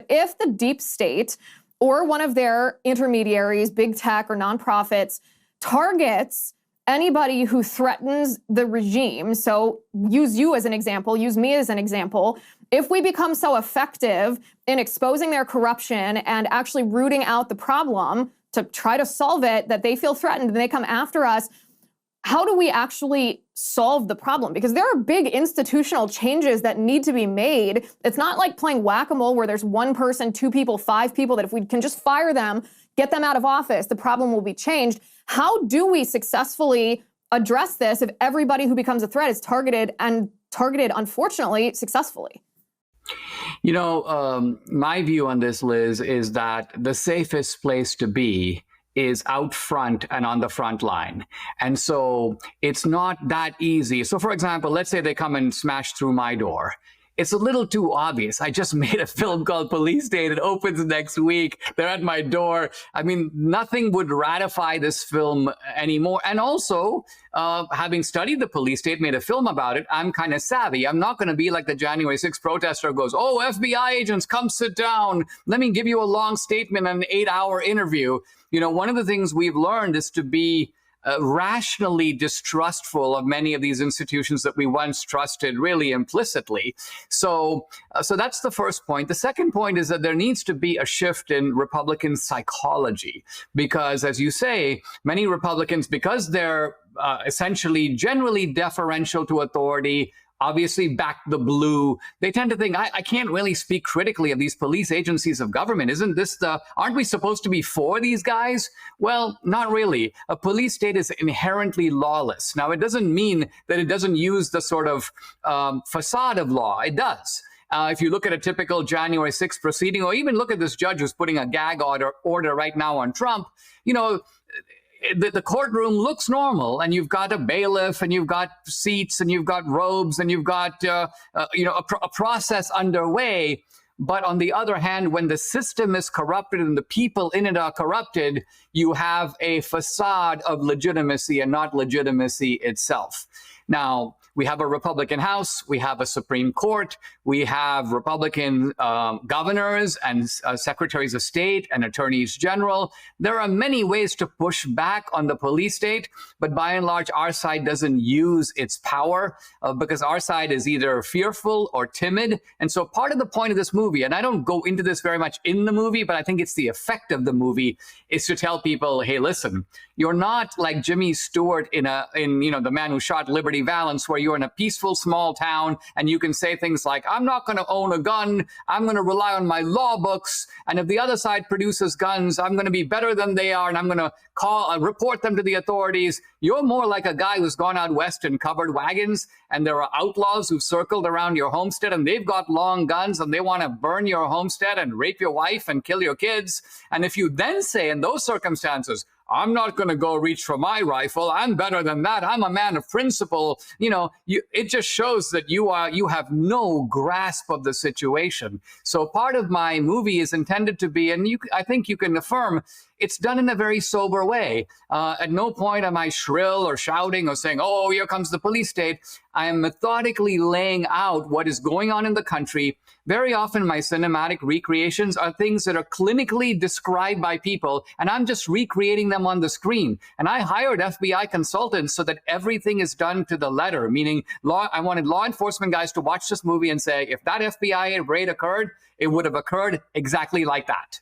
if the deep state or one of their intermediaries, big tech or nonprofits, targets anybody who threatens the regime, so use you as an example, use me as an example, if we become so effective in exposing their corruption and actually rooting out the problem to try to solve it, that they feel threatened and they come after us, how do we actually solve the problem? Because there are big institutional changes that need to be made. It's not like playing whack-a-mole where there's one person, two people, five people, that if we can just fire them, get them out of office, the problem will be changed. How do we successfully address this if everybody who becomes a threat is targeted, unfortunately, successfully? You know, my view on this, Liz, is that the safest place to be is out front and on the front line. And so it's not that easy. So for example, let's say they come and smash through my door. It's a little too obvious. I just made a film called Police State. It opens next week. They're at my door. I mean, nothing would ratify this film anymore. And also, having studied the police state, made a film about it, I'm kind of savvy. I'm not going to be like the January 6th protester who goes, oh, FBI agents, come sit down. Let me give you a long statement and an 8-hour interview. You know, one of the things we've learned is to be rationally distrustful of many of these institutions that we once trusted really implicitly. So that's the first point. The second point is that there needs to be a shift in Republican psychology, because as you say, many Republicans, because they're essentially generally deferential to authority, obviously back the blue, they tend to think, I can't really speak critically of these police agencies of government. Aren't we supposed to be for these guys? Well, not really. A police state is inherently lawless. Now, it doesn't mean that it doesn't use the sort of facade of law. It does. If you look at a typical January 6th proceeding, or even look at this judge who's putting a gag order right now on Trump, you know, the courtroom looks normal, and you've got a bailiff, and you've got seats, and you've got robes, and you've got a process underway. But on the other hand, when the system is corrupted and the people in it are corrupted, you have a facade of legitimacy and not legitimacy itself. Now, we have a Republican House, we have a Supreme Court, we have Republican governors and secretaries of state and attorneys general. There are many ways to push back on the police state, but by and large, our side doesn't use its power because our side is either fearful or timid. And so part of the point of this movie, and I don't go into this very much in the movie, but I think it's the effect of the movie, is to tell people, hey, listen, you're not like Jimmy Stewart in The Man Who Shot Liberty Valance, where you're in a peaceful small town and you can say things like, I'm not going to own a gun, I'm going to rely on my law books, and if the other side produces guns, I'm going to be better than they are, and I'm going to report them to the authorities. You're more like a guy who's gone out west in covered wagons, and there are outlaws who've circled around your homestead, and they've got long guns, and they want to burn your homestead and rape your wife and kill your kids. And if you then say in those circumstances, I'm not going to go reach for my rifle, I'm better than that, I'm a man of principle, it just shows that you have no grasp of the situation. So part of my movie is intended to be, and I think you can affirm, it's done in a very sober way. At no point am I shrill or shouting or saying, oh, here comes the police state. I am methodically laying out what is going on in the country. Very often my cinematic recreations are things that are clinically described by people, and I'm just recreating them on the screen. And I hired FBI consultants so that everything is done to the letter, meaning I wanted law enforcement guys to watch this movie and say, if that FBI raid occurred, it would have occurred exactly like that.